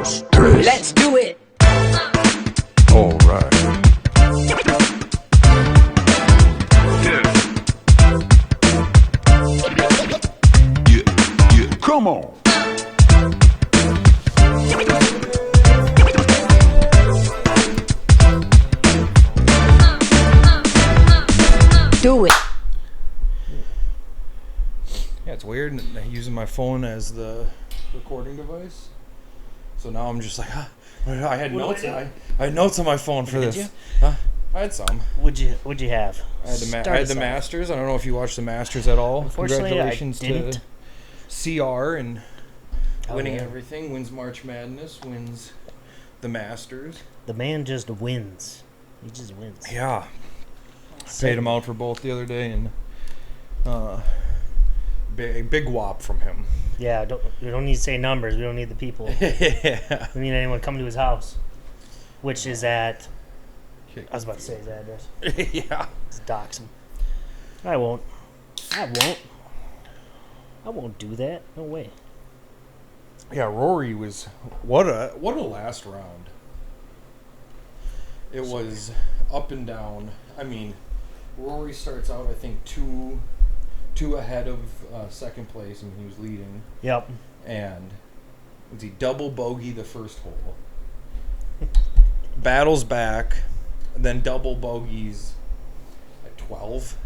Let's do it. All right. Yeah. Come on. Do it. Yeah, it's weird using my phone as the recording device. So now I'm just like, I had notes. I had notes on my phone for Did this. you? I had some. What'd you have? I had the Masters. I don't know if you watched the Masters at all. Unfortunately, Congratulations I didn't. to CR and winning yeah. everything. Wins March Madness. Wins the Masters. The man just wins. He just wins. Yeah. Paid him out for both the other day, and big whop from him. Yeah, we don't need to say numbers. We don't need the people. Yeah. We need anyone coming to his house, which is at. I was about to say his address. Yeah. Just dox him. I won't do that. No way. Yeah, Rory was what a last round. It was up and down. I mean, Rory starts out I think two ahead of second place, and he was leading. Yep. And was he double bogey the first hole? Battles back, then double bogeys at 12.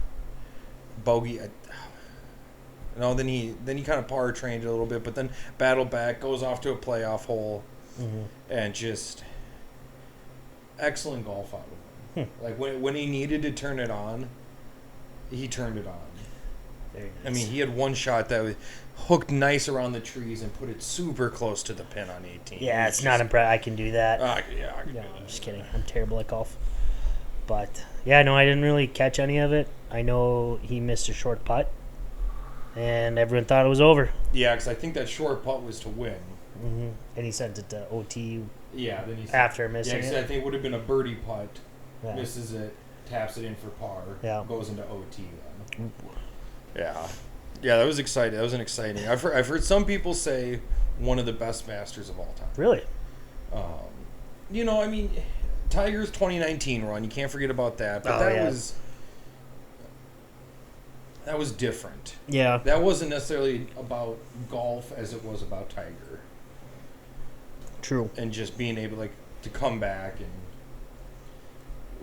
Bogey at no, then he kind of power trained it a little bit, but then battle back, goes off to a playoff hole, and just excellent golf out of him. Like when he needed to turn it on, he turned it on. Very nice. I mean, he had one shot that was hooked nice around the trees and put it super close to the pin on 18. Yeah, it's not impressive. I can do that. Yeah, I can do No, I'm that. just kidding. I'm terrible at golf. But, yeah, no, I didn't really catch any of it. I know he missed a short putt, and everyone thought it was over. Yeah, because I think that short putt was to win. And he sent it to OT Yeah, then he after missing I it. think it would have been a birdie putt. Yeah. Misses it, taps it in for par. Yeah. Goes into OT then. Yeah, that was exciting. That was an exciting. I've heard some people say one of the best Masters of all time. Really? I mean, Tiger's 2019 run. You can't forget about that. But that was different. Yeah. That wasn't necessarily about golf as it was about Tiger. True. And just being able to come back and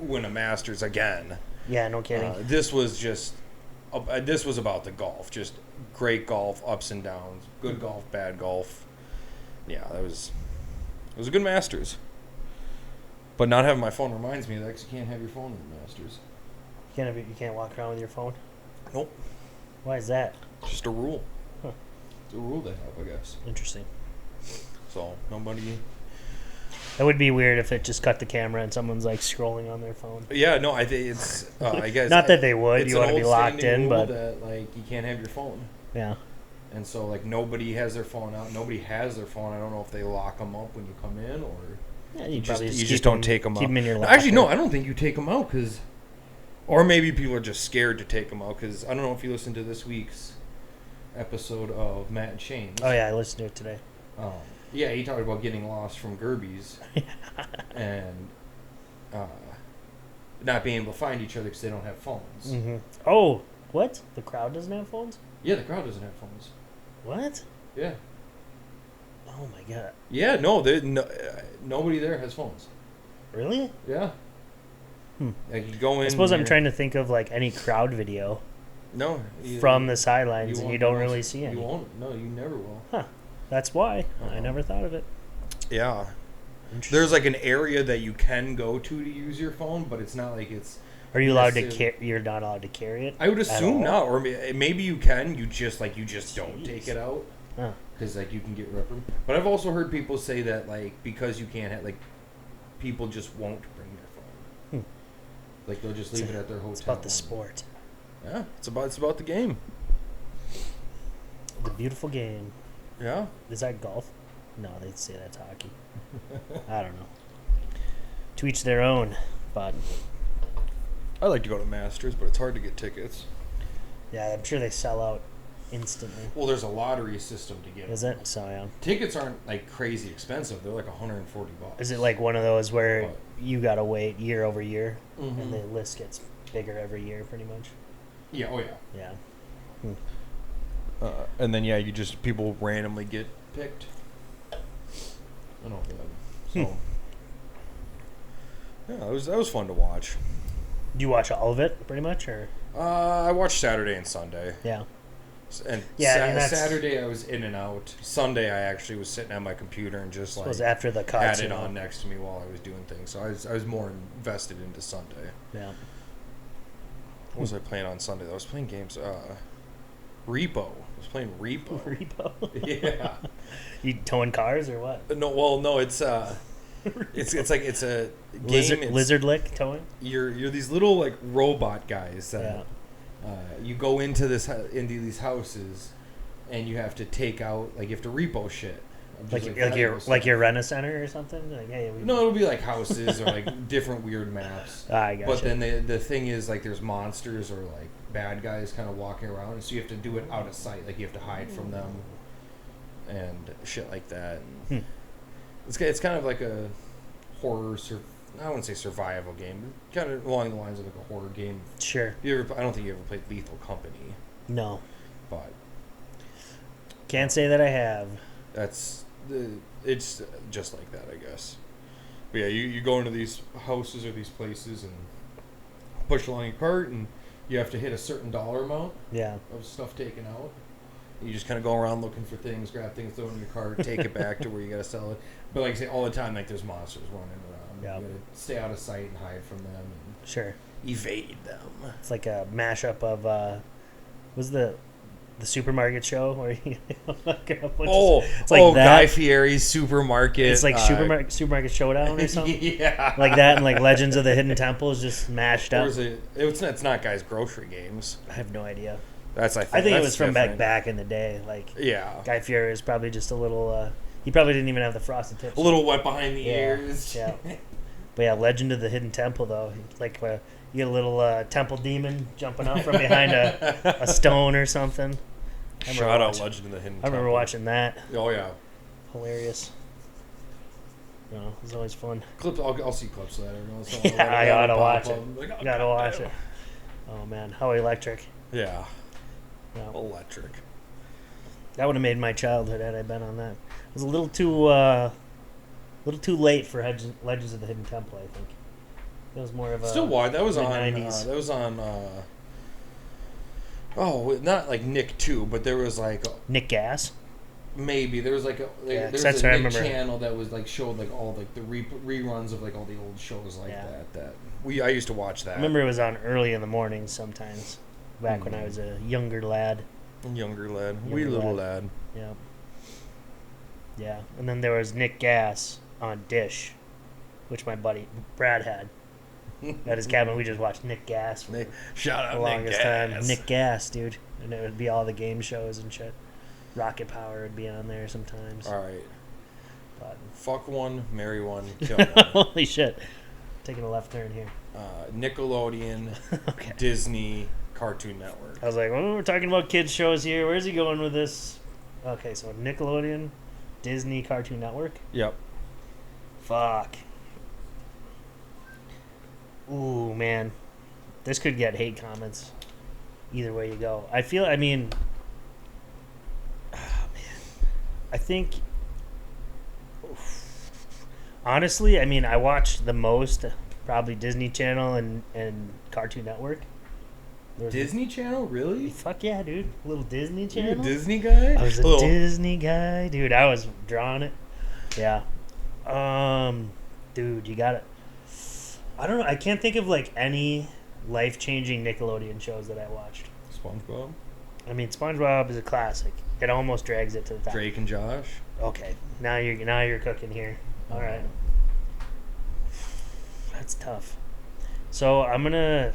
win a Masters again. Yeah, no kidding. This was about the golf. Just great golf, ups and downs, good golf, bad golf. Yeah, it was a good Masters. But not having my phone reminds me of that, because you can't have your phone in the Masters. You can't walk around with your phone? Nope. Why is that? Just a rule. Huh. It's a rule they have, I guess. Interesting. So nobody. That would be weird if it just cut the camera and someone's scrolling on their phone. Yeah, no, I think it's. I guess Not that they would. it's You want to an be old locked standing in, rule but that you can't have your phone. yeah. And so nobody has their phone out. Nobody has their phone. I don't know if they lock them up when you come in, or Yeah, you just keep don't take them out. Keep them in your locker. Actually, no, I don't think you take them out or maybe people are just scared to take them out, because I don't know if you listened to this week's episode of Matt and Shane's. Oh yeah, I listened to it today. Yeah, he talked about getting lost from Gerby's and not being able to find each other because they don't have phones. Mm-hmm. Oh, what? The crowd doesn't have phones? Yeah, the crowd doesn't have phones. What? Yeah. Oh my god. Yeah, nobody there has phones. Really? Yeah. Like you go in. I suppose I'm trying to think of any crowd video from the sidelines, and you don't really see any. You won't. No, you never will. Huh. That's why. I never thought of it. Yeah. There's an area that you can go to use your phone, but it's not like it's. Are you allowed to you're not allowed to carry it? I would assume not, or maybe you can. You just don't take it out. Because you can get reprimanded. But I've also heard people say that because you can't have people just won't bring their phone. They'll just leave it at their hotel. It's about the sport. Yeah, it's about the game. The beautiful game. Yeah. Is that golf? No, they'd say that's hockey. I don't know. To each their own, but I like to go to Masters, but it's hard to get tickets. yeah, I'm sure they sell out instantly. Well, there's a lottery system to get. Is it? So yeah. Tickets aren't like crazy expensive. They're like $140. Is it like one of those where What? you gotta wait year over year, Mhm. and the list gets bigger every year, pretty much? Yeah. Oh yeah. Yeah. And then you just people randomly get picked. I know that. So yeah, that was fun to watch. Do you watch all of it, pretty much, or? I watched Saturday and Sunday. Yeah. And Yeah, I mean, that's- Saturday I was in and out. Sunday I actually was sitting at my computer and just Was like after the cuts, had you it know? on next to me while I was doing things. So I was more invested into Sunday. Yeah. What was I playing on Sunday? I was playing games. Repo. I was playing Repo. Repo. Yeah. You towing cars or what? No, well, no, it's a game. Lizard lick towing. You're these little like robot guys that Yeah. you go into these houses, and you have to take out you have to repo shit. Like Just your Rent-A-Center or something. Like, hey, No, it'll be like houses or like different weird maps. I gotcha. But then the thing is like there's monsters or like bad guys kind of walking around, and so you have to do it out of sight. Like you have to hide from them and shit like that. And it's kind of like a horror. I wouldn't say survival game, but kind of along the lines of like a horror game. Sure. I don't think you ever played Lethal Company, No. but Can't say that I have. it's just like that, I guess. But yeah, you go into these houses or these places and push along your cart, and you have to hit a certain dollar amount Yeah. of stuff taken out. You just kind of go around looking for things, grab things, throw it in your cart, take it back to where you gotta sell it. But like I say, all the time, like there's monsters running around. Yeah. You gotta stay out of sight and hide from them and Sure. evade them. It's like a mashup of was the supermarket show where you it's like that. Guy Fieri's Supermarket. It's like supermarket showdown or something. Yeah, Like that, and like Legends of the Hidden Temple is just mashed up. It's not Guy's Grocery Games. I have no idea. I think it that's was from different. back in the day. Like Yeah, Guy Fieri is probably just a little. He probably didn't even have the frosted tips. a little wet behind the Yeah, ears. yeah. But yeah, Legend of the Hidden Temple though, like you get a little temple demon jumping out from behind a stone or something. Shout out Legend of the Hidden I remember Temple. watching that. Oh yeah, Hilarious. No, it was always fun. clips. I'll see clips of that every once in a while. Yeah, I gotta Pop watch up. it. Like, oh, Gotta God watch damn. it. Oh man, how electric! Yeah, Yeah. electric. That would have made my childhood had I been on that. It was a little too late for Legends of the Hidden Temple. I think it was more of a Still wide. That was on. mid-90s. That was on. Not like Nick 2, but there was like Nick Gas. maybe there was like Yeah, there was that's a what I Nick remember. channel that was like showed like all like the reruns of like all the old shows like Yeah. that. I used to watch that. I remember it was on early in the mornings sometimes, back when I was a younger lad. Younger lad, Younger wee little lad. Yeah. Yeah, and then there was Nick Gas on Dish, which my buddy Brad had. At his cabin, we just watched Nick Gas for Shout the out Nick longest Gas. time. Nick Gas, dude. And it would be all the game shows and shit. Rocket Power would be on there sometimes. All right, But, fuck one, marry one, kill one. holy shit. Taking a left turn here. Nickelodeon, Okay. Disney, Cartoon Network. I was like, well, we're talking about kids shows here. Where's he going with this? Okay, so Nickelodeon, Disney, Cartoon Network. Yep. Fuck. Ooh, man. This could get hate comments. Either way you go. I think, honestly, I watched the most, probably Disney Channel and Cartoon Network. Disney Channel, really? Fuck yeah, dude. Little Disney You Channel. a Disney guy? I was a Disney guy, dude. I was drawing it. Yeah. Dude, you got it. I don't know. I can't think of like any life-changing Nickelodeon shows that I watched. SpongeBob, SpongeBob is a classic. It almost drags it to the top. Drake and Josh. Okay, now you're cooking here. All right. That's tough. So I'm gonna.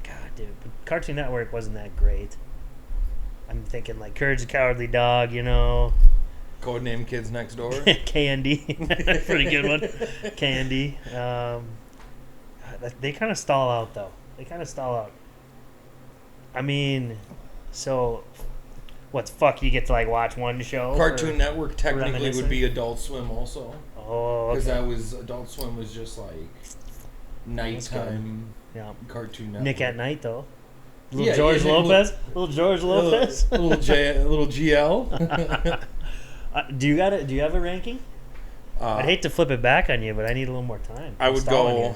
God, dude, but Cartoon Network wasn't that great. I'm thinking like Courage the Cowardly Dog, Codename Kids Next Door. KND, pretty good one. KND. They kind of stall out though. So What the fuck? You get to like watch one show? Cartoon Network technically would reminiscing? be Adult Swim also. Oh, Because okay. that was Adult Swim was just like nighttime Yeah. Cartoon Network. Nick at Night though. Little Yeah, George yeah, Lopez. Little George Lopez. little GL. Do you have a ranking? I'd hate to flip it back on you, but I need a little more time. I I'm would stalling go. you.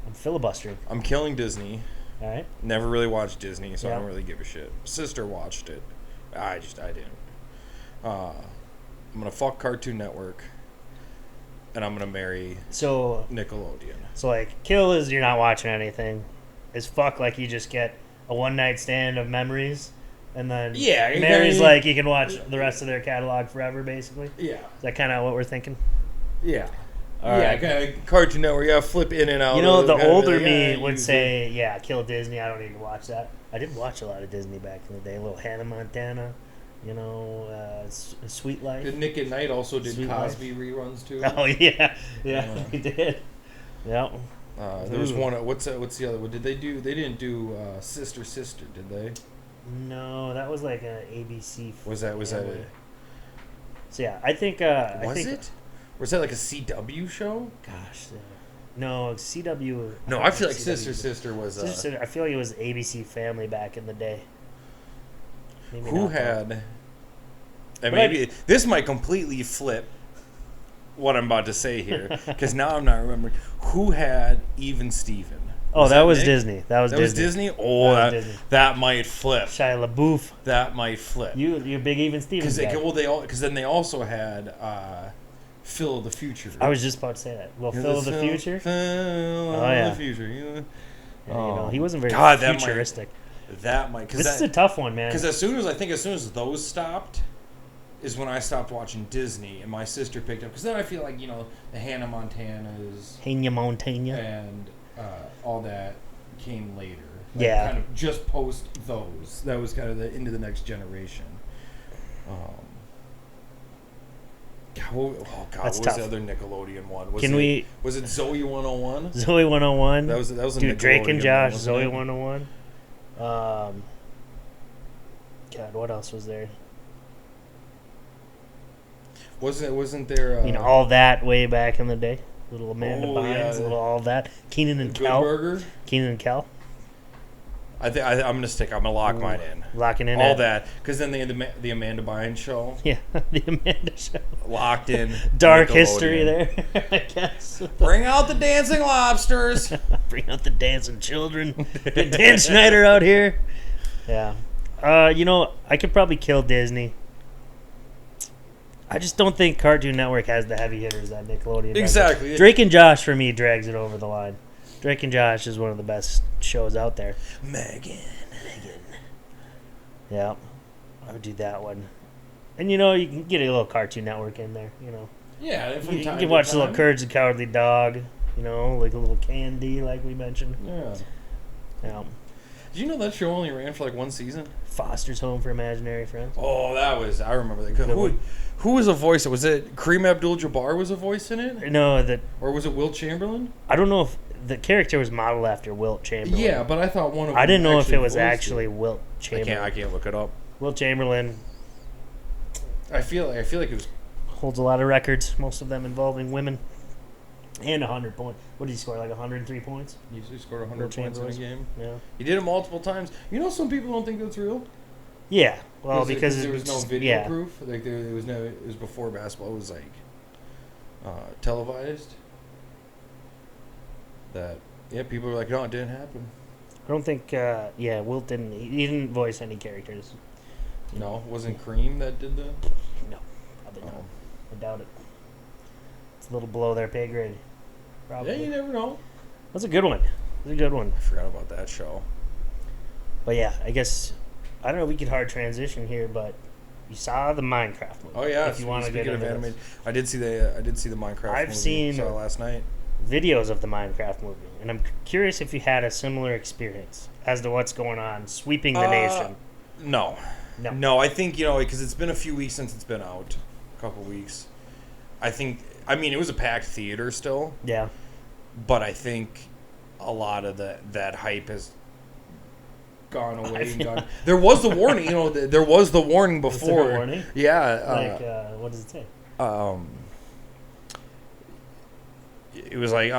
I'm filibustering. I'm killing Disney. All right. Never really watched Disney, so I Yeah. don't really give a shit. Sister watched it. I didn't. I'm gonna fuck Cartoon Network, and I'm gonna marry So Nickelodeon. like, kill is you're not watching anything. Is fuck like you just get a one night stand of memories, and then Yeah, Mary's you- like you can watch the rest of their catalog forever, basically. Yeah. Is that kind of what we're thinking? Yeah. All yeah, right. kind of Cartoon Network. Yeah, flip in and out. You know, of the kinda older like, me yeah, would use say, yeah, kill Disney. I don't need to watch that. I did watch a lot of Disney back in the day. A little Hannah Montana, you know, Sweet it. Life. Did Nick at Night also did Sweet Cosby reruns too? Oh yeah, Yeah. he did. Yeah. There was Ooh. one. What's the other one? Did they do? They didn't do Sister, did they? No, that was like an ABC. Was that family. it? So yeah, I think. Was it? Was that like a CW show? Gosh, no, CW. No, don't I feel like think Sister was. I feel like it was ABC Family back in the day. Maybe Who not, though. had? And But maybe this might completely flip what I'm about to say here, because now I'm not remembering who had Even Steven. Oh, that was Nick? Disney. That was That was Disney. That Oh, was that, Disney. that might flip. Shia LaBeouf. That might flip. You're a big Even Stevens guy. Because then they also had Phil of the Future. I was just about to say that. Well, Phil of the Future. Phil Oh, yeah. of the Future. Yeah, you know, he wasn't very God, that might- futuristic. That might. This is a tough one, man. Because as soon as those stopped, is when I stopped watching Disney, and my sister picked up. Because then I feel like the Hannah Montanas Hanya Montana. and all that came later. Yeah. Kind of just post those. That was kind of the into the next generation. God, what That's was tough. the other Nickelodeon one? Was it Zoe 101? Zoe 101. That was a Dude, Drake and Nickelodeon Josh, one, Zoe wasn't it? 101. God, what else was there? Wasn't there? You know, all that way back in the day. Little Amanda Oh, Bynes, yeah. little all that. Keenan and Good Kel. Burger. Keenan and Kel. I'm gonna lock mine in. Locking in All it. that, because then they had the Amanda Bynes show Yeah, the Amanda Show. locked in. Dark Nickelodeon. history there, I guess. Bring out the dancing lobsters. Bring out the dancing children. Get Dan Schneider out here. Yeah. You know, I could probably kill Disney. I just don't think Cartoon Network has the heavy hitters that Nickelodeon does. Exactly. Drake and Josh, for me, drags it over the line. Drake and Josh is one of the best shows out there. Megan. Yeah. I would do that one. And, you know, you can get a little Cartoon Network in there, you know. Yeah, from You time can to watch the time. little Courage the Cowardly Dog, you know, like a little Candy, like we mentioned. Yeah. Yeah. Did you know that show only ran for like one season? Foster's Home for Imaginary Friends. Oh, I remember that. Good one. Who was a voice? Was it Kareem Abdul-Jabbar was a voice in it? No, Or was it Wilt Chamberlain? I don't know if the character was modeled after Wilt Chamberlain. Yeah, but I thought one of them I didn't know if it was voiced actually Wilt Chamberlain. I can't look it up. Wilt Chamberlain I feel like it was. holds a lot of records, most of them involving women. And 100 points. What did he score? Like 103 points? He scored 100 Wilt points in a Chamberlain. game. Yeah. He did it multiple times. You know, some people don't think that's real. Yeah. Well, because there was no it's- video yeah. proof. Like there was no. It was before basketball was like televised. That people were like, no, it didn't happen. I don't think. Wilt didn't. He didn't voice any characters. No, wasn't Cream that did the. No, probably not. Oh. I doubt it. It's a little below their pay grade. Probably. Yeah, you never know. That's a good one. That's a good one. I forgot about that show. But yeah, I guess I don't know. We could hard transition here, but you saw the Minecraft movie. Oh yeah, if you want to get speaking into of this. anime, I did see the Minecraft. I've movie. seen- Saw it last night. videos of the Minecraft movie, and I'm curious if you had a similar experience as to what's going on, sweeping the nation. No. No. I think because it's been a few weeks since it's been out, a couple weeks. I mean, it was a packed theater still, Yeah, but I think a lot of that hype has gone away and gone. There was the warning, there was the warning before. Was there a warning? Yeah. What does it say? It was like,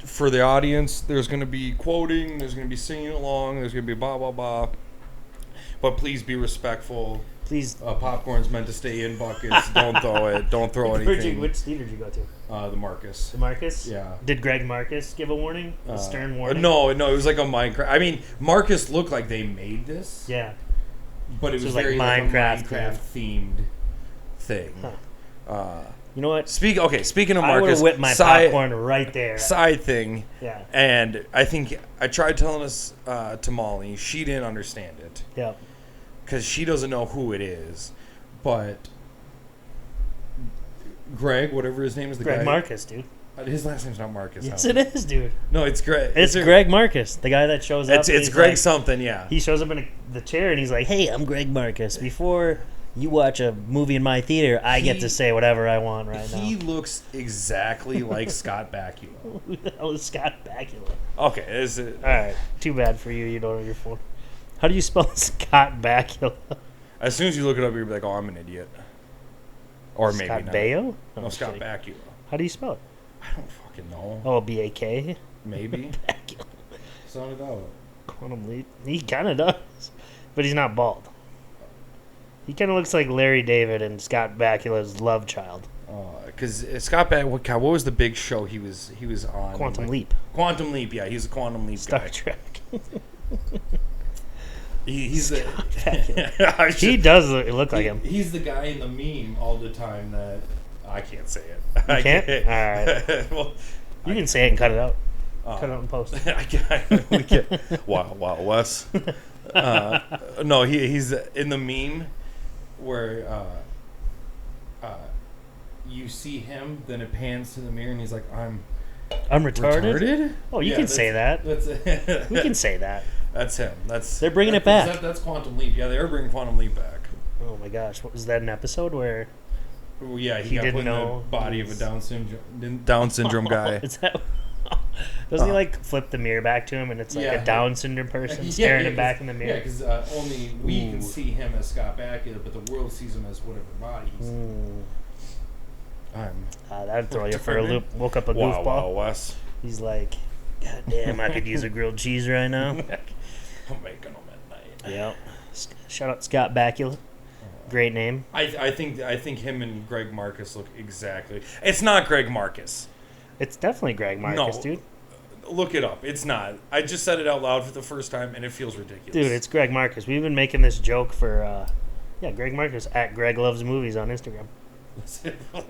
for the audience, there's going to be quoting, there's going to be singing along, there's going to be blah, blah, blah. But please be respectful. Please. Popcorn's meant to stay in buckets. Don't throw it. Don't throw anything. Which theater did you go to? The Marcus. The Marcus? Yeah. Did Greg Marcus give a warning? A stern warning? No, it was like a Minecraft. I mean, Marcus looked like they made this. Yeah. But it was like very Minecraft themed thing. Huh. You know what? Speaking of Marcus, I would have whipped my popcorn right there. Side thing. Yeah. And I think I tried telling this to Molly. She didn't understand it. Yeah. Because she doesn't know who it is. But Greg, whatever his name is, the Greg guy. Marcus, dude. His last name's not Marcus. Yes, it is, dude. No, it's Greg. It's Greg Marcus, the guy that shows up. It's Greg something, yeah. He shows up in the chair and he's like, "Hey, I'm Greg Marcus. Before you watch a movie in my theater, I get to say whatever I want right now." He looks exactly like Scott Bakula. Who the hell is Scott Bakula? Okay, is it? All right, too bad for you. You don't know your phone. How do you spell Scott Bakula? As soon as you look it up, you'll be like, "Oh, I'm an idiot." Or maybe Scott not. Baio? No, Scott Bakula. How do you spell it? I don't fucking know. Oh, B-A-K? Maybe. Bakula. Sound it out. Quantum Leap. He kind of does, but he's not bald. He kind of looks like Larry David and Scott Bakula's love child. Because Scott Bakula, what was the big show he was on? Quantum Leap. Quantum Leap, yeah, he's a Quantum Leap Star guy. Trek. He's He does look like him. He's the guy in the meme all the time that I can't say it. You can't? All right. Well, You can say it and cut it out. Cut it out and post. We can't. Wow, Wes. No, he's in the meme where you see him, then it pans to the mirror, and he's like, "I'm retarded? Oh, you can say that. We can say that. That's him. They're bringing it back. That's Quantum Leap. Yeah, they are bringing Quantum Leap back. Oh my gosh, what was that an episode where? Well, yeah, He got didn't put in know the body of a Down syndrome guy. Is that? Doesn't he like flip the mirror back to him and it's like a Down syndrome person staring him back in the mirror? Yeah, because only we can see him as Scott Bakula, but the world sees him as whatever body he's in. That'd throw you for a loop. Woke up a goofball. Wow, Wes. He's like, "God damn, I could use a grilled cheese right now." I'm making them at night. Yep. Shout out Scott Bakula. Great name. I think him and Greg Marcus look exactly. It's not Greg Marcus. It's definitely Greg Marcus, No. dude. Look it up. It's not. I just said it out loud for the first time, and it feels ridiculous. Dude, it's Greg Marcus. We've been making this joke for, Greg Marcus at Greg Loves Movies on Instagram.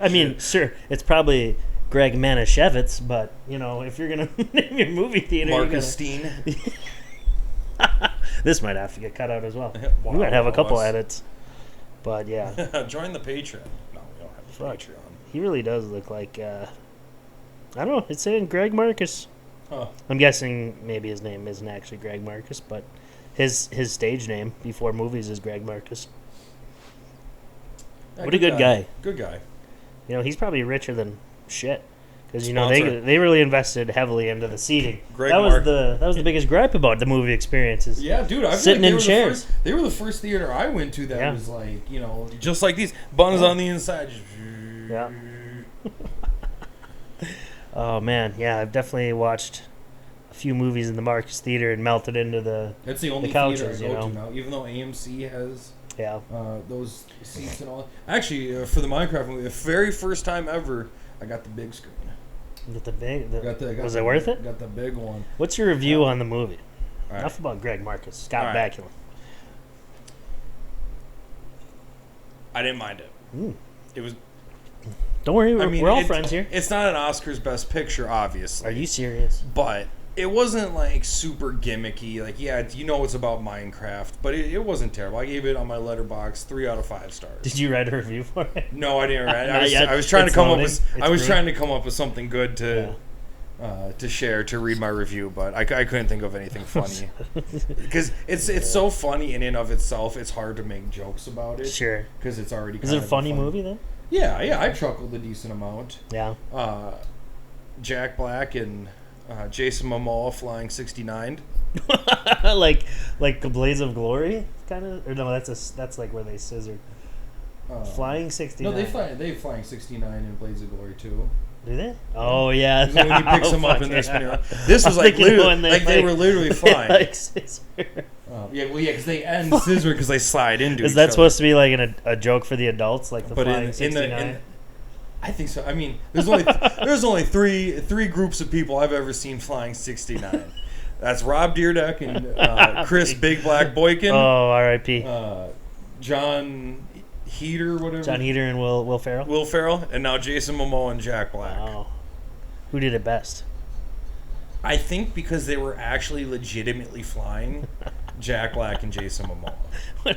I mean, sure, it's probably Greg Manischewitz, but, if you're going to name your movie theater... Marcus Steen. This might have to get cut out as well. Wow, we might have a couple Wes. edits. But, yeah. Join the Patreon. No, we don't have a Patreon. He really does look like... I don't know. It's saying Greg Marcus. Huh. I'm guessing maybe his name isn't actually Greg Marcus, but his stage name before movies is Greg Marcus. Yeah, What a good guy. Good guy. He's probably richer than shit. Because Sponsor. they really invested heavily into the seating. Greg that was Mark- the biggest gripe about the movie experiences. Yeah, dude. I feel Sitting like in chairs. They were the first theater I went to that Yeah. was like, just like these buns on the inside. Just Yeah. Oh man, yeah, I've definitely watched a few movies in the Marcus Theater and melted into the That's the only couches, theater I go to now, even though AMC has those seats and all. Actually, for the Minecraft movie, the very first time ever, I got the big screen. With the big. Got Was it worth it? Got the big one. What's your review on the movie? All right. Enough about Greg Marcus, Scott All right. Bakula. I didn't mind it. It was. Don't worry, we're all friends here. It's not an Oscars Best Picture, obviously. Are you serious? But it wasn't like super gimmicky. Like, yeah, it's about Minecraft, but it wasn't terrible. I gave it on my letterbox 3 out of 5 stars. Did you write a review for it? No, I didn't write. Not yet. I was trying to It's come loading. up with. It's I was brewing. trying to come up with something good to share, to read my review, but I couldn't think of anything funny because it's so funny in and of itself. It's hard to make jokes about it. Sure. Because it's already. Is it a funny movie then? Yeah, I chuckled a decent amount. Yeah. Jack Black and Jason Momoa flying 69. like Blades of Glory, kind of. Or no, that's like where they scissored. Flying 69. No, they flying 69 in Blades of Glory too. Do they? Oh yeah. When he picks them up in this spinner. This was like literally, they were literally flying. Like scissor. Because they end scissor because they slide into. Is that supposed to be like a joke for the adults, like the flying 69? I think so. I mean, there's only three groups of people I've ever seen flying 69. That's Rob Dyrdek and Chris Big Black Boykin. Oh, R.I.P. John Heater, whatever. John Heater and Will Ferrell. Will Ferrell, and now Jason Momoa and Jack Black. Wow. Who did it best? I think because they were actually legitimately flying, Jack Black and Jason Momoa.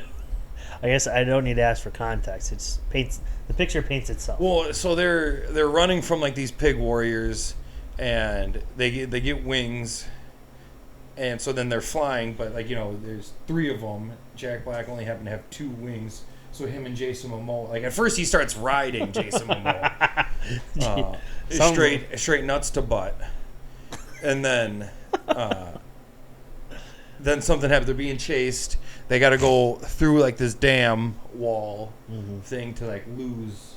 I guess I don't need to ask for context. The picture paints itself. Well, so they're running from like these pig warriors, and they get wings, and so then they're flying. But like there's 3 of them. Jack Black only happened to have 2 wings, so him and Jason Momoa. Like at first he starts riding Jason Momoa, straight nuts to butt, and then something happens. They're being chased. They got to go through like this dam wall thing to like lose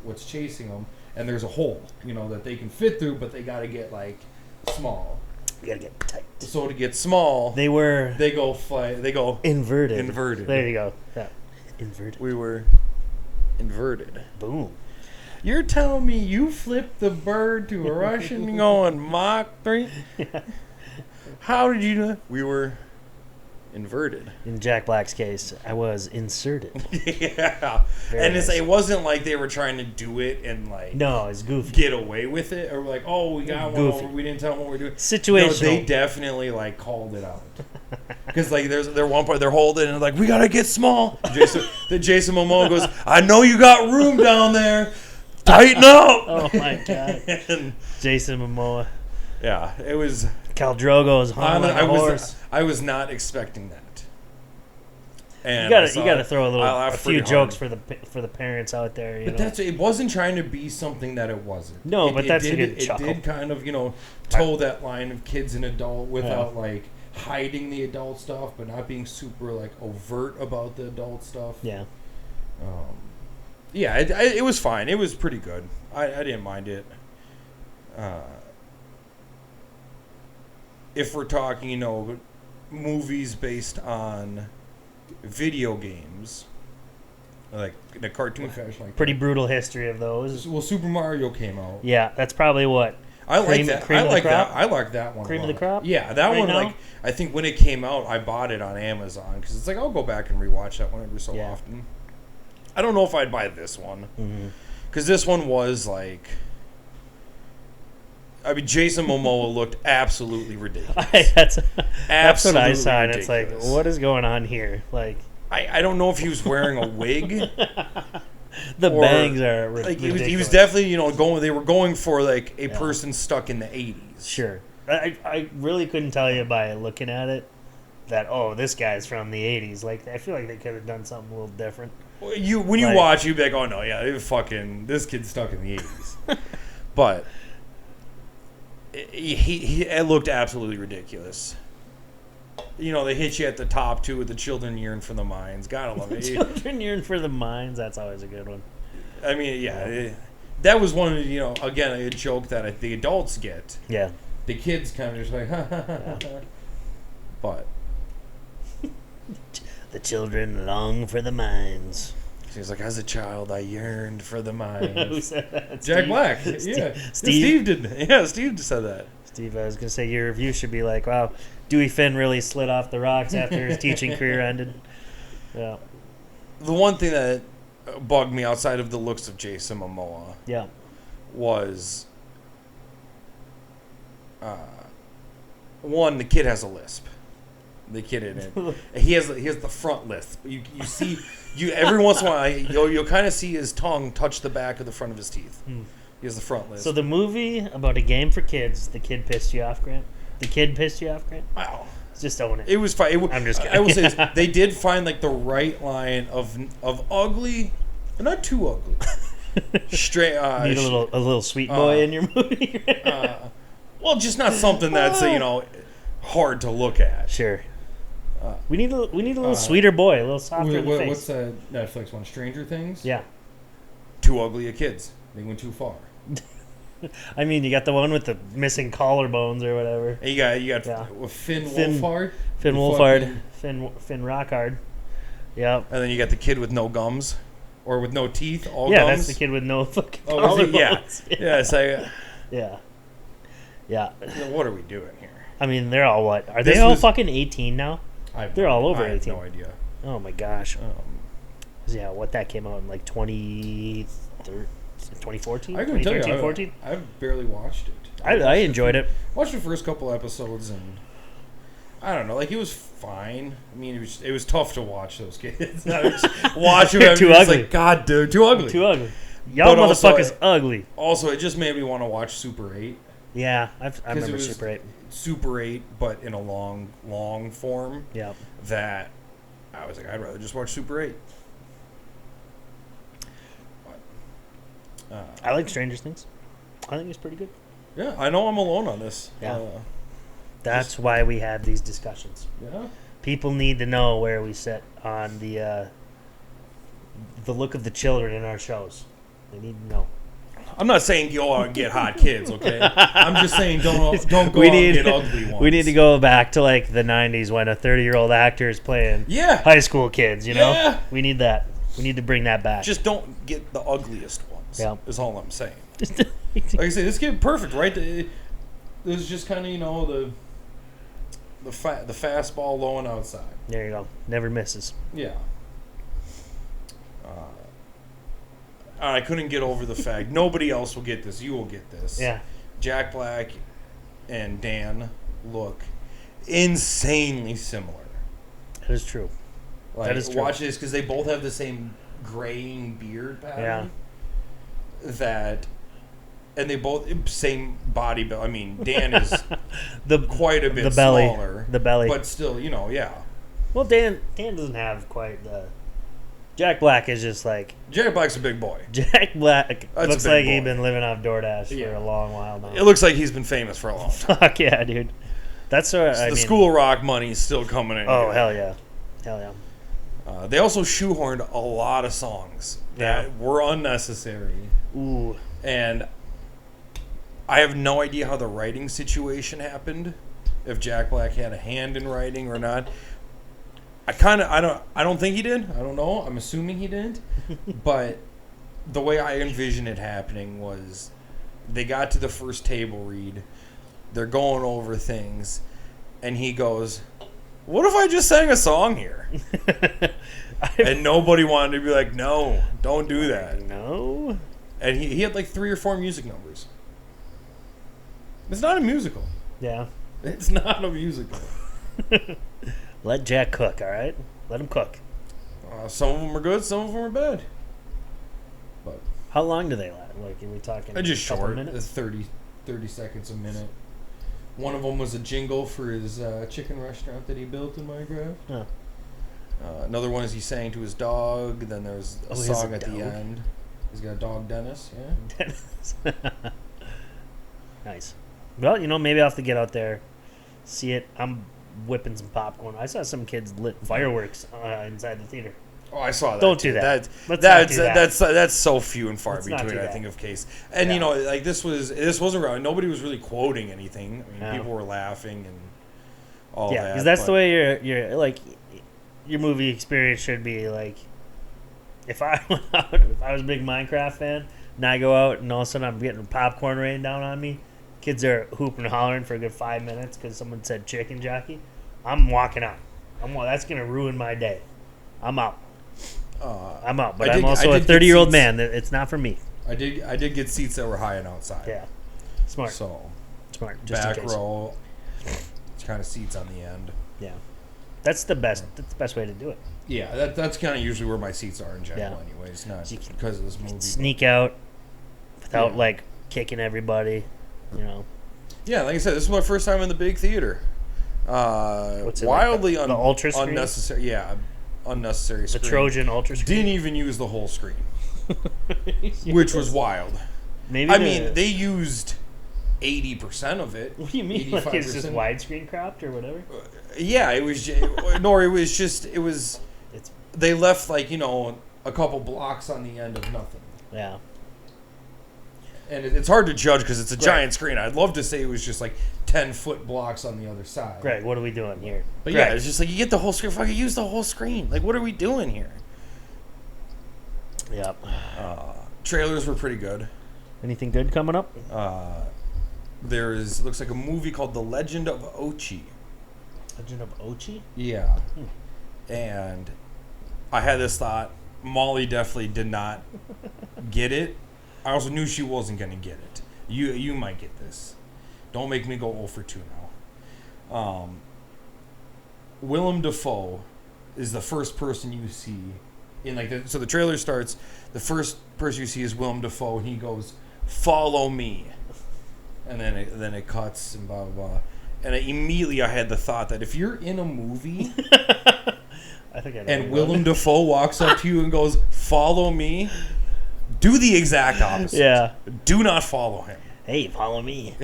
what's chasing them, and there's a hole, that they can fit through, but they got to get like small. You gotta get tight. So to get small, they go inverted. There you go. Yeah. Inverted. We were inverted. Boom. You're telling me you flipped the bird to a Russian going Mach 3? Yeah. How did you do that? We were inverted. In Jack Black's case, I was inserted. Yeah. Very nice. It wasn't like they were trying to do it and like no, it's goofy. Get away with it, or like, oh, we got one over, we didn't tell them what we're doing. Situational. No, they definitely like called it out. Because like there's one part they're holding and like, we gotta get small. Jason Momoa goes, I know you got room down there. Tighten up. Oh my god. And Jason Momoa. Yeah, it was. Khal Drogo is hung like a horse. I was not expecting that. And you gotta throw a few jokes for the parents out there. But it wasn't trying to be something that it wasn't. No, but that's a good chuckle. It did kind of toe that line of kids and adult without like hiding the adult stuff, but not being super like overt about the adult stuff. Yeah. Yeah, it was fine. It was pretty good. I didn't mind it. If we're talking, movies based on video games, like in a cartoon fashion, like pretty brutal history of those. Well, Super Mario came out. Yeah, that's probably what. I like that. I like that one. Cream of the crop. Yeah, that one. Now? Like, I think when it came out, I bought it on Amazon because it's like I'll go back and rewatch that one every so often. I don't know if I'd buy this one because this one was like. I mean, Jason Momoa looked absolutely ridiculous. That's what I saw, and it's like, what is going on here? Like, I don't know if he was wearing a wig. The bangs are ridiculous. He was definitely, going. They were going for like a person stuck in the 80s. Sure, I really couldn't tell you by looking at it that this guy's from the 80s. Like, I feel like they could have done something a little different. When you watch, you'd be like, oh no, yeah, this kid's stuck in the 80s. But. It looked absolutely ridiculous. They hit you at the top too with the children yearn for the mines. Gotta love it. Children yearn for the mines. That's always a good one. I mean, that was one of again a joke that the adults get. Yeah. The kids kind of just like, ha ha ha ha. But the children long for the mines. He's like, as a child, I yearned for the mines. Who said that? Jack Black. Yeah. Steve did. Yeah, Steve said that. Steve, I was going to say, your review should be like, wow, Dewey Finn really slid off the rocks after his teaching career ended. Yeah. The one thing that bugged me outside of the looks of Jason Momoa was, one, the kid has a lisp. The kid in it, he has the front lisp. You see, every once in a while you'll kind of see his tongue touch the back of the front of his teeth. He has the front lisp. So the movie about a game for kids, the kid pissed you off, Grant? The kid pissed you off, Grant? Wow, just own it. It was fine. I'm just kidding. I will say they did find like the right line of ugly, but not too ugly. Straight. Need a little sweet boy in your movie. Well, just not something that's hard to look at. Sure. We need a little sweeter boy, a little softer in the face. What's the Netflix one? Stranger Things? Yeah. Too ugly of kids. They went too far. I mean, you got the one with the missing collarbones or whatever. And you got Finn Wolfhard. Finn Wolfhard. Finn Rockhard. Yep. And then you got the kid with no gums. Or with no teeth, all yeah, gums. That's the kid with no fucking is it? collarbones. Yeah. So, yeah. What are we doing here? I mean, they're all what? Are they all fucking 18 now? They're all over 18. I have no idea. Oh, my gosh. What that came out in like 2014? I can tell you, 14? I've barely watched it. I enjoyed it. Watched the first couple episodes, and I don't know, like, it was fine. I mean, it was tough to watch those kids. Watch them. Too ugly. Like, God, dude, too ugly. Too ugly. Y'all motherfuckers ugly. Also, it just made me want to watch Super 8. Yeah, I remember Super 8. Super 8, but in a long form. Yeah. That I was like, I'd rather just watch Super 8. I like Stranger Things. I think it's pretty good. Yeah, I know I'm alone on this. Yeah. That's why we have these discussions. Yeah. People need to know where we sit on the look of the children in our shows. They need to know. I'm not saying go out and get hot kids, okay? I'm just saying don't go out and get ugly ones. We need to go back to like the 90s when a 30-year-old actor is playing high school kids, you know? Yeah. We need that. We need to bring that back. Just don't get the ugliest ones, is all I'm saying. Like I say, this kid, perfect, right? It was just kind of, the fastball low and outside. There you go. Never misses. Yeah. I couldn't get over the fact nobody else will get this. You will get this. Yeah. Jack Black and Dan look insanely similar. That is true. Like, that is true. Watch this because they both have the same graying beard pattern. Yeah. And they both same body build. I mean, Dan is quite a bit smaller. The belly. But still, yeah. Well, Dan doesn't have quite the... Jack Black is just like... Jack Black's a big boy. Jack Black looks like he's been living off DoorDash for a long while now. It looks like he's been famous for a long time. Fuck yeah, dude. That's what the School Rock money is still coming in. Oh, hell yeah. Hell yeah. They also shoehorned a lot of songs that were unnecessary. Ooh. And I have no idea how the writing situation happened. If Jack Black had a hand in writing or not. I don't think he did. I don't know. I'm assuming he didn't. But the way I envision it happening was they got to the first table read. They're going over things. And he goes, what if I just sang a song here? And nobody wanted to be like, no, don't do that. No. And he had like 3 or 4 music numbers. It's not a musical. Yeah. It's not a musical. Let Jack cook, all right? Let him cook. Some of them are good, some of them are bad. But how long do they last? Like, are we talking just a couple short, minutes? 30 seconds a minute. One of them was a jingle for his chicken restaurant that he built in Minecraft. Huh. Another one is he sang to his dog. Then there's a song at the end. He's got a dog, Dennis. Yeah. Dennis. Nice. Well, maybe I'll have to get out there, see it. I'm whipping some popcorn. I saw some kids lit fireworks inside the theater. Oh, I saw that. Don't do that. That's so few and far between. I think of case. And like this wasn't right. Nobody was really quoting anything. I mean, people were laughing and all that. Yeah, because that's the way you're like your movie experience should be. Like, if I went out, if I was a big Minecraft fan, and I go out and all of a sudden I'm getting popcorn rained down on me. Kids are hooping and hollering for a good 5 minutes because someone said chicken jockey. I'm walking out. That's going to ruin my day. I'm out. But I'm also a 30-year-old man. It's not for me. I did get seats that were high and outside. Yeah. Smart. So, smart. Just back in case. row, kind of seats on the end. Yeah. That's the best. That's the best way to do it. Yeah, that's kind of usually where my seats are in general anyways. Not because of this movie. Sneak out without, like, kicking everybody. Yeah, like I said, this is my first time in the big theater. What's it wildly like the ultra screen? unnecessary. Yeah, unnecessary. The screen. Trojan ultra screen. Didn't even use the whole screen, which was wild. Maybe I mean, they used 80% of it. What do you mean? Like it's just widescreen cropped or whatever? Yeah, it was. It was. It's They left like a couple blocks on the end of nothing. yeah. And it's hard to judge because it's a Greg. giant screen. I'd love to say it was just like 10-foot blocks on the other side. Greg, what are we doing here? But Greg. yeah, it's just like you get the whole screen. Fucking use the whole screen. Like, what are we doing here? Yep. Trailers were pretty good. Anything good coming up? Looks like a movie called The Legend of Ochi. Legend of Ochi? Yeah. And I had this thought. Molly definitely did not get it. I also knew she wasn't going to get it. You might get this. Don't make me go 0 for 2 now. Willem Dafoe is the first person you see in so the trailer starts. The first person you see is Willem Dafoe, and he goes, "Follow me," and then it cuts and blah blah blah. And immediately I had the thought that if you're in a movie I think I know and Willem Dafoe walks up to you and goes, "Follow me," do the exact opposite. Yeah. Do not follow him. Hey, follow me.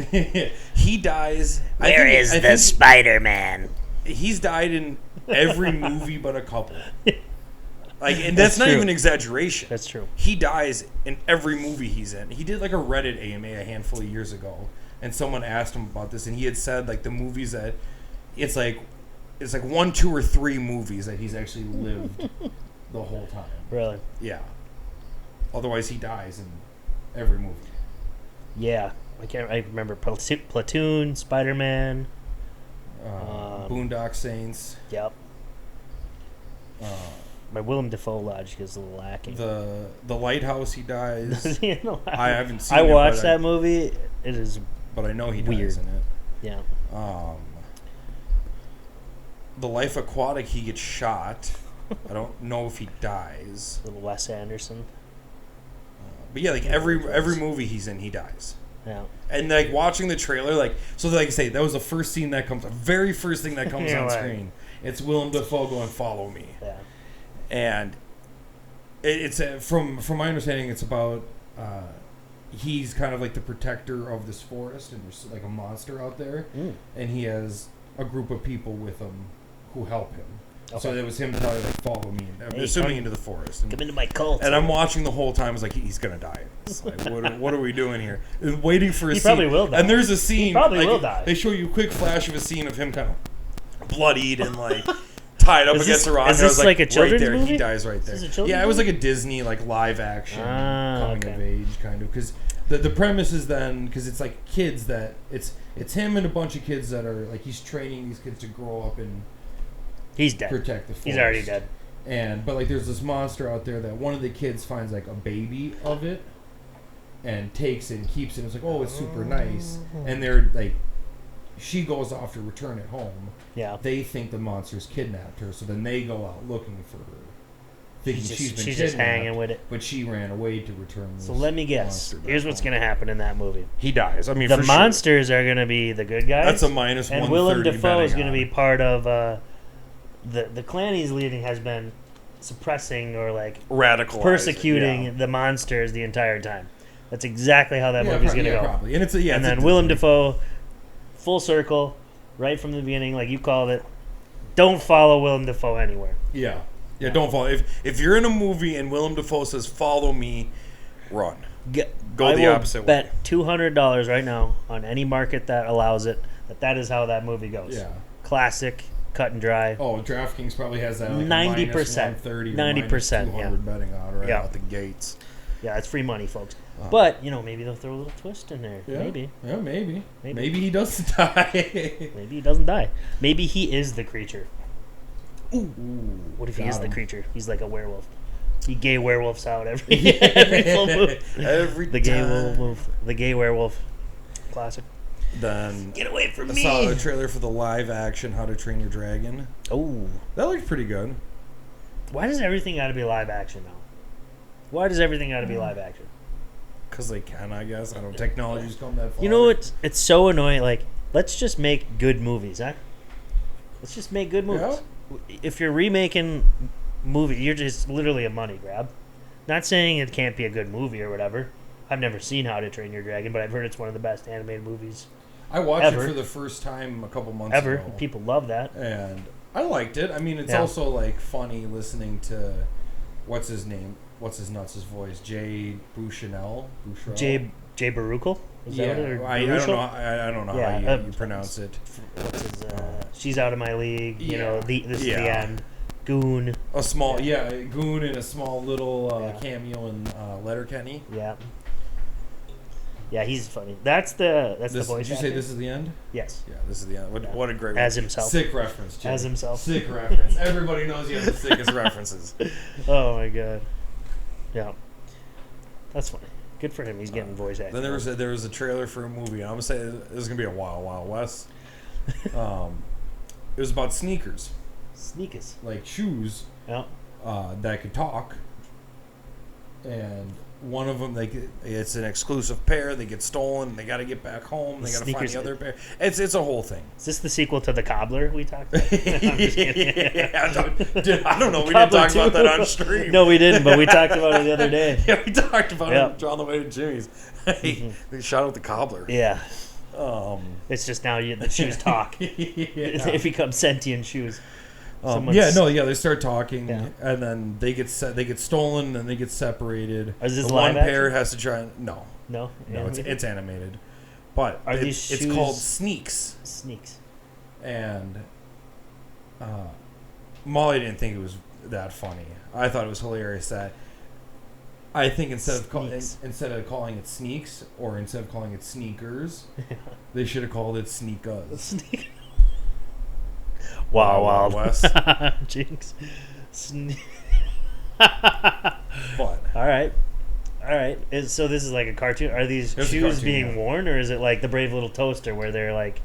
He dies. Where is the Spider-Man? He's died in every movie but a couple. And that's not true. even exaggeration. That's true. He dies in every movie he's in. He did like a Reddit AMA a handful of years ago, and someone asked him about this, and he had said like the movies that it's like 1, 2, or 3 movies that he's actually lived the whole time. Really? Yeah. Otherwise, he dies in every movie. Yeah. I remember Platoon, Spider-Man. Boondock Saints. Yep. My Willem Dafoe logic is a little lacking. The Lighthouse, he dies. You know, I haven't seen I it. watched that movie. It is But I know he weird. dies in it. Yeah. The Life Aquatic, he gets shot. I don't know if he dies. Little Wes Anderson. But yeah, like every movie he's in, he dies. Yeah. And like watching the trailer, like I say, that was the first scene that comes, the very first thing that comes Yeah, on right. screen. It's Willem Dafoe going, "Follow me," Yeah. and it's from my understanding, it's about he's kind of like the protector of this forest, and there's like a monster out there, and he has a group of people with him who help him. Okay. So it was him telling like, "Follow me," I'm Hey, assuming into the forest. And, Come into my cult. and I'm watching the whole time. I was like, he's gonna die. It's like, what are we doing here? And waiting for a He scene. probably will die. And there's a scene. He probably like, will die. They show you a quick flash of a scene of him kind of bloodied and like tied up Is against this- a rock. is and I was this like a right children's there. movie? He dies right there. Is this a children's Yeah, it was movie? like a Disney like live action coming okay. of age kind of, because the premise is then because it's like kids that it's him and a bunch of kids that are like he's training these kids to grow up and He's dead. protect the forest. He's already dead. But like there's this monster out there that one of the kids finds like a baby of it and takes it and keeps it. It's like, oh, it's super nice. And they're like, she goes off to return it home. Yeah. They think the monster's kidnapped her, so then they go out looking for her, thinking she's been She's kidnapped. just hanging with it. But she ran away to return. So let me guess. monster back Here's what's home. going to happen in that movie. He dies. I mean, The for sure. monsters are going to be the good guys. That's a minus and 130 Willem Dafoe is betting going to on. be part of the clan he's leading has been suppressing or like Radical persecuting the monsters the entire time. That's exactly how that movie's going to go. Probably. And it's And then Willem Dafoe, full circle, right from the beginning, like you called it. Don't follow Willem Dafoe anywhere. Yeah, don't follow. If you're in a movie and Willem Dafoe says "Follow me," run. Go I the will opposite way. bet $200 right now on any market that allows it that is how that movie goes. Yeah. Classic, cut and dry. Oh, DraftKings probably has that like 90%. 130 90%, 200 yeah. betting on right Yeah. out the gates. Yeah, it's free money, folks. But maybe they'll throw a little twist in there. Yeah. Maybe Maybe he doesn't die. he doesn't die. Maybe he is the creature. Ooh, What if he got is the him. creature? He's like a werewolf. He gay werewolves out every full moon. Every The gay time. werewolf. The gay werewolf. Classic. Then Get away from I me! saw the trailer for the live action How to Train Your Dragon. Oh, That looked pretty good. why does everything got to be live action now? Why does everything got to be live action? Because they can, I guess. I don't know. Technology's come that far. You know, it's so annoying. Like, let's just make good movies, huh? Let's just make good movies. If you're remaking movie, you're just literally a money grab. Not saying it can't be a good movie or whatever, I've never seen How to Train Your Dragon, but I've heard it's one of the best animated movies I watched ever. it for the first time a couple months ever. ago. People love that. And I liked it. I mean, it's Yeah. also like funny listening to what's his name? What's his voice? Jay Bouchanel? Jay Baruchel? Is that what it, or I don't Baruchel? know. I don't know Yeah, how you pronounce it. What's his, She's Out of My League. You Yeah. know, this is the Yeah. end. Goon. A small, Goon and a small little cameo in Letterkenny. Yeah. Yeah, he's funny. That's the voice Did you actor. say this is the end? Yes. Yeah, this is the end. What a great As himself. sick reference. Jim. As himself. Sick reference. Everybody knows you have the sickest references. Oh my god. Yeah. That's funny. Good for him. He's getting voice acting. Then there was a trailer for a movie. And I'm gonna say this is gonna be a Wild West. It was about sneakers, Sneakers. like shoes Yeah. that could talk, and one of them it's an exclusive pair. They get stolen. They got to get back home. They got to find Sneakers- the other pair. It's a whole thing. Is this the sequel to The Cobbler we talked about? I'm just kidding. I don't know. We didn't Cobbler talk about 2. that on stream. No, we didn't, but we talked about it the other day. Yeah, we talked about Yeah. it on the way to Jimmy's. Hey, shout out the cobbler. Yeah. Um, It's just now the shoes talk. yeah. They become sentient shoes. They start talking, Yeah. and then they get stolen, and they get separated. Is this the live one pair action? has to try. No, No? it's animated, but Are these it's shoes- called Sneaks, Sneaks. and Molly didn't think it was that funny. I thought it was hilarious that. I think instead of calling it Sneaks, or instead of calling it Sneakers, they should have called it Sneakas. Sneak. Wow. West. Jinx. But All right. So this is like a cartoon. Are these It's a shoes cartoon, being yeah. worn, or is it like the Brave Little Toaster where they're like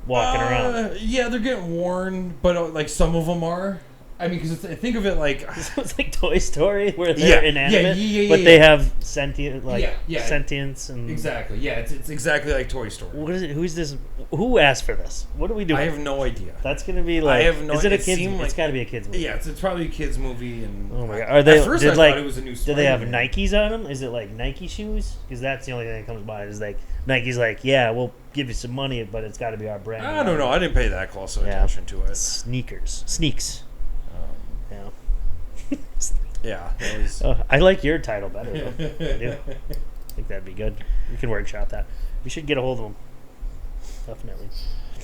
walking around? Yeah, they're getting worn, but like some of them are. I mean, because think of it like It's like Toy Story where they're inanimate, yeah, but they have sentient, Yeah. sentience and exactly. Yeah, it's exactly like Toy Story. What is it? Who's this? Who asked for this? What do we do? I have no idea. That's gonna be like. I have no- Is it a it kids? seemed It's like- got to be a kids movie. Yeah, it's probably a kids movie, and Oh my god! Are they? At first, did I like? thought it was a new. Do they have Spider-Man. Nikes on them? Is it like Nike shoes? Because that's the only thing that comes by. Is like Nike's like, yeah, we'll give you some money, but it's got to be our brand. I don't know. I didn't pay that close of Yeah. attention to it. Sneaks. Yeah. Yeah, it was. I like your title better. Though. I do. I think that'd be good. We can workshop that. We should get a hold of them. Definitely.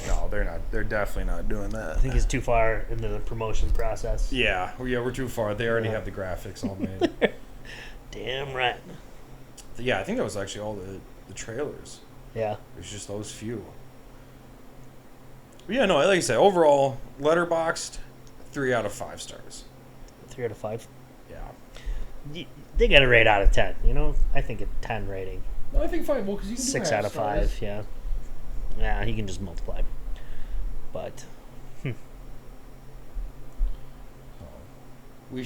No, they're not. They're definitely not doing that. I think it's too far into the promotion process. Yeah, we're too far. They already have the graphics all made. Damn right. Yeah, I think that was actually all the trailers. Yeah. There's just those few. But yeah, no, like I said, overall, Letterboxd, 3 out of 5 stars. 3 out of 5. Yeah. They got a rate out of 10. You know, I think a 10 rating. No, I think 5. Well, because you can do 6 half out of stars. 5. Yeah. Yeah, he can just multiply. But We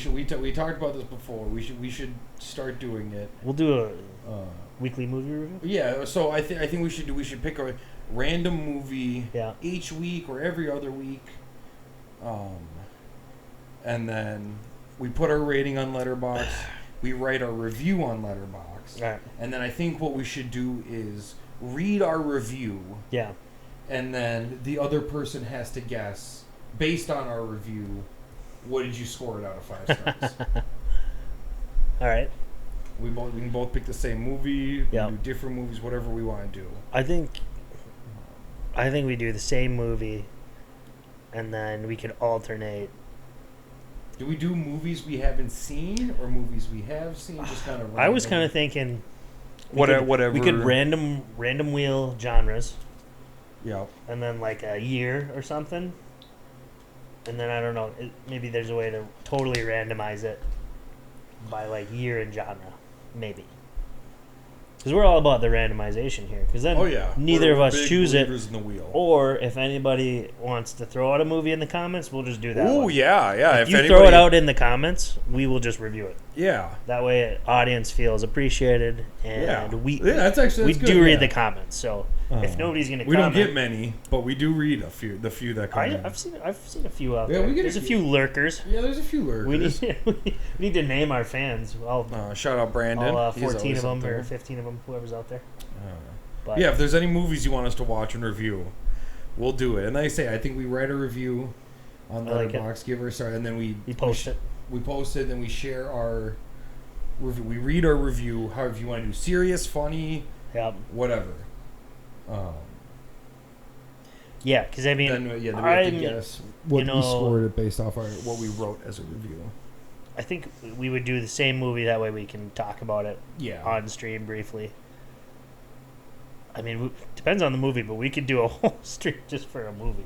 talked about this before. We should start doing it. we'll do a Uh, weekly movie review. yeah. So I think we should pick a random movie Yeah. each week or every other week, and then we put our rating on Letterboxd. We write our review on Letterboxd, Right. and then I think what we should do is read our review, Yeah. and then the other person has to guess based on our review. What did you score it out of 5 stars? All right. We can both pick the same movie. Yeah. We do different movies, whatever we want to do. I think we do the same movie, and then we could alternate. Do we do movies we haven't seen or movies we have seen? Just kind of. I was kind of thinking whatever. we could random wheel genres, Yeah. and then like a year or something. And then I don't know, maybe there's a way to totally randomize it by like year and genre, maybe. Because we're all about the randomization here. Because then Oh yeah. neither We're of us big choose it. believers in the wheel. Or if anybody wants to throw out a movie in the comments, we'll just do that. Oh one. yeah. If you anybody, throw it out in the comments, we will just review it. Yeah. That way, audience feels appreciated, and that's we good, do read yeah. the comments. So if nobody's going to we comment, don't get many, but we do read the few that come in. I've seen a few out Yeah, there. we get There's a a few lurkers. Yeah, there's a few lurkers. We need to name our fans. Shout out Brandon. All He's 14 always of up them there. or 15 of them, whoever's out there. But Yeah, if there's any movies you want us to watch and review, we'll do it. And like I say, I think we write a review on Letterboxd, give her and then we post it. We post it, then we share our review. We read our review, however you want to do, serious, funny, whatever. Yeah, because I mean, then we have to guess what we scored it based off what we wrote as a review. I think we would do the same movie, that way we can talk about it on stream briefly. I mean, depends on the movie, but we could do a whole stream just for a movie.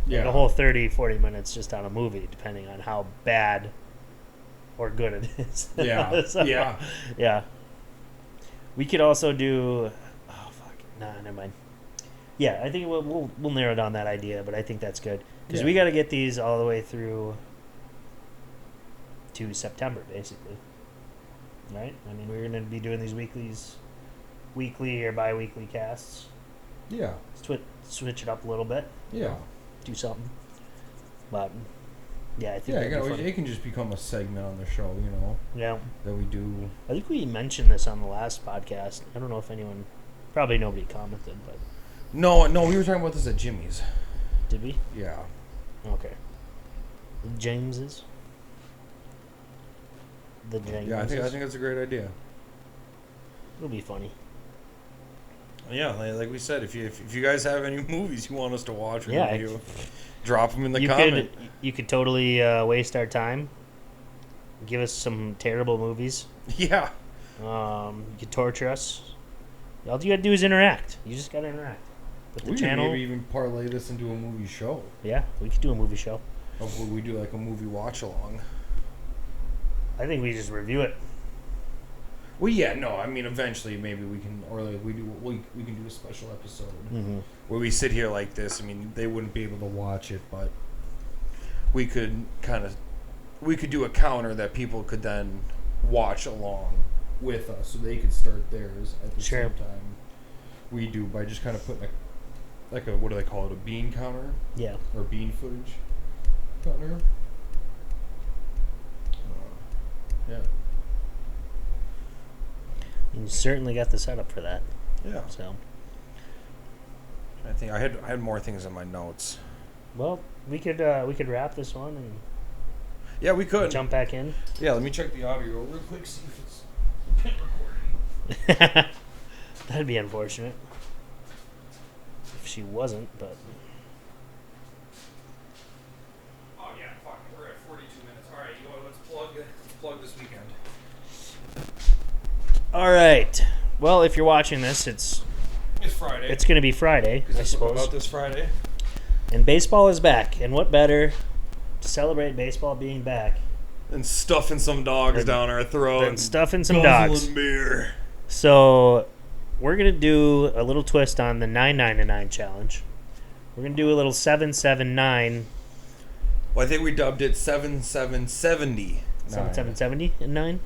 Like a whole 30, 40 minutes just on a movie, depending on how bad or good it is. Yeah. So, yeah. We could also do... Oh, fuck. Nah, never mind. Yeah, I think we'll narrow down that idea, but I think that's good. Because we got to get these all the way through to September, basically. Right? I mean, we're going to be doing these weekly or bi-weekly casts. Yeah. Switch it up a little bit. Yeah. Do something. But, yeah, I think it can just become a segment on the show, you know? Yeah. That we do. I think we mentioned this on the last podcast. I don't know if anyone... Probably nobody commented, but... No, we were talking about this at Jimmy's. Did we? Yeah. Okay. James's? The James. Yeah, I think that's a great idea. It'll be funny. Yeah, like we said, if you guys have any movies you want us to watch or Yeah, review, drop them in the comment. You could totally waste our time. Give us some terrible movies. Yeah. You could torture us. All you gotta do is interact. You just gotta interact with the channel. Could maybe even parlay this into a movie show. Yeah, we could do a movie show. Hopefully we do like a movie watch along. I think we just review it. Well, yeah, no, I mean, eventually maybe we can, or like we can do a special episode where we sit here like this. I mean, they wouldn't be able to watch it, but we could do a counter that people could then watch along with us, so they could start theirs at the same time we do, by just kind of putting a what do they call it, a bean counter? Yeah. Or bean footage counter. Yeah. You certainly got the setup for that. Yeah. So I think I had more things in my notes. Well, we could wrap this one and we could jump back in. Yeah, let me check the audio real quick, see if it's recording. That'd be unfortunate if she wasn't, but. Oh yeah, fuck. We're at 42 minutes. All right, you know what? Let's plug this weekend. All right. Well, if you're watching this, it's Friday. It's going to be Friday, I suppose. About this Friday. And baseball is back, and what better to celebrate baseball being back and stuffing some dogs down our throat. And stuffing some dogs. Beer. So, we're going to do a little twist on the 9-9-9 challenge. We're going to do a little 7-7-9. Well, I think we dubbed it 7-7-70. 7-7-70 in 9?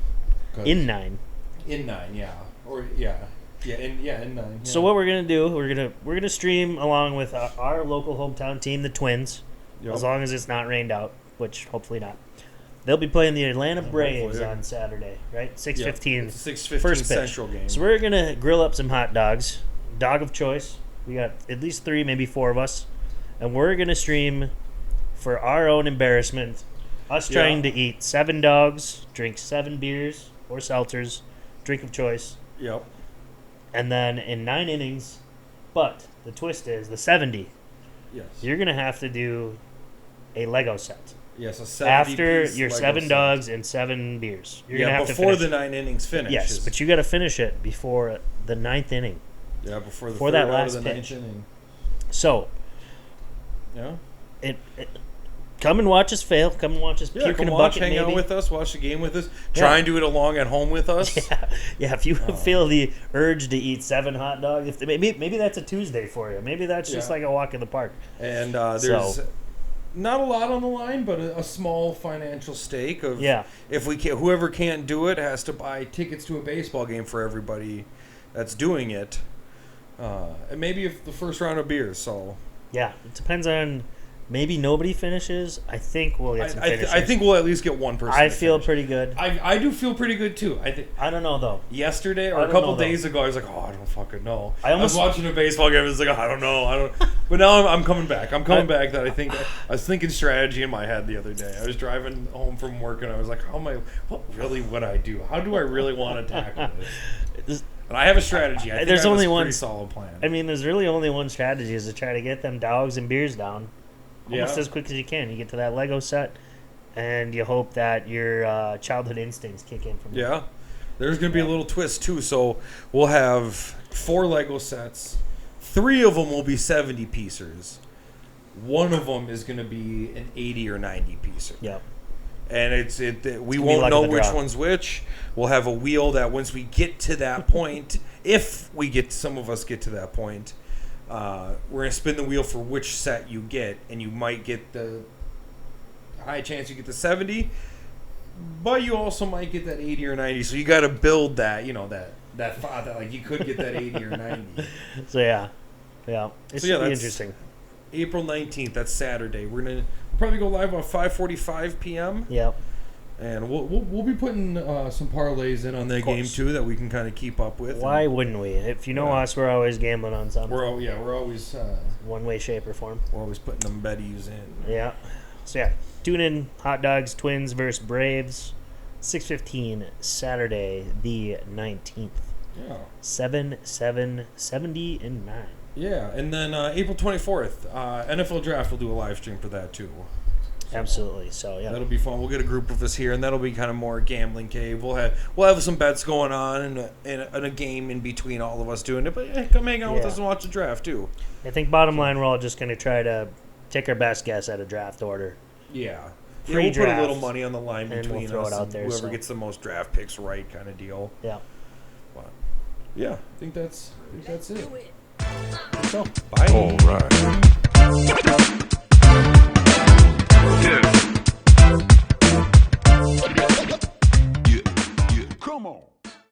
In 9. In 9, yeah. Or, yeah. In 9. Yeah. So what we're going to do, we're going to stream along with our local hometown team, the Twins, as long as it's not rained out, which hopefully not. They'll be playing the Atlanta Braves on Saturday, right? 6:15. It's a 6:15 first pitch. Central game. So we're going to grill up some hot dogs. Dog of choice. We got at least 3, maybe 4 of us. And we're going to stream for our own embarrassment. Us trying to eat 7 dogs, drink 7 beers or seltzers, drink of choice. Yep. And then in 9 innings, but the twist is the 70. Yes. You're going to have to do a Lego set. Yes, a 70 after your Lego 7 set. dogs and 7 beers. You're gonna have before to finish the 9 innings finish. Yes, but you got to finish it before the 9th inning. Yeah, before that third last out of the pitch. 9th inning. So, come and watch us fail. Come and watch us puke in a bucket. Hang out maybe. with us, watch the game with us. Try and do it along at home with us. Yeah. If you feel the urge to eat 7 hot dogs, maybe that's a Tuesday for you. Maybe that's just like a walk in the park. And there's not a lot on the line, but a small financial stake of Yeah. if we can, whoever can't do it has to buy tickets to a baseball game for everybody that's doing it, and maybe if the first round of beers. So Yeah, it depends on. Maybe nobody finishes. I think we'll get some finishers. I think we'll at least get one person. I to feel finish. pretty good. I do feel pretty good too. I don't know though. Yesterday or I a don't couple know, though. days ago, I was like, oh, I don't fucking know. I I was almost- watching a baseball game. I was like, I don't know. But now I'm coming back. I'm coming back. That I was thinking strategy in my head the other day. I was driving home from work and I was like, what really would I do? How do I really want to tackle this? And I have a strategy. I think There's I have only a one- pretty solid plan. I mean, there's really only one strategy: is to try to get them dogs and beers down almost Yeah. as quick as you can. You get to that Lego set, and you hope that your childhood instincts kick in from there. Yeah. There's going to be a little twist, too. So we'll have 4 Lego sets. 3 of them will be 70 piecers. One of them is going to be an 80 or 90 piecer. Yeah. And we be won't luck know of the which draw. one's which. We'll have a wheel that once we get to that point, if some of us get to that point, we're going to spin the wheel for which set you get, and you might get the high chance you get the 70, but you also might get that 80 or 90. So you got to build that, that thought that like you could get that 80 or 90. So yeah, it should be that's interesting. April 19th, that's Saturday. We're going to probably go live on 5:45 p.m. Yeah. And we'll be putting some parlays in on that game too that we can kind of keep up with. Why wouldn't we? If you know Yeah. us, we're always gambling on something. We're always One way, shape, or form. putting them betties in. Yeah. So yeah, tune in. Hot Dogs Twins versus Braves, 6:15 Saturday the 19th. Yeah. 7/7/70 9. Yeah, and then April 24th, NFL Draft will do a live stream for that too. Absolutely. So yeah. That'll be fun. We'll get a group of us here, and that'll be kind of more gambling cave. We'll have some bets going on and a game in between all of us doing it. But hey, come hang out with Yeah. us and watch the draft too. I think bottom line, we're all just going to try to take our best guess at a draft order. Yeah. We'll put a Pre-draft, little money on the line and between we'll throw us it out and there, whoever so. gets the most draft picks right, kind of deal. Yeah. But yeah, I think that's it. Do it. So bye. All right. Yeah.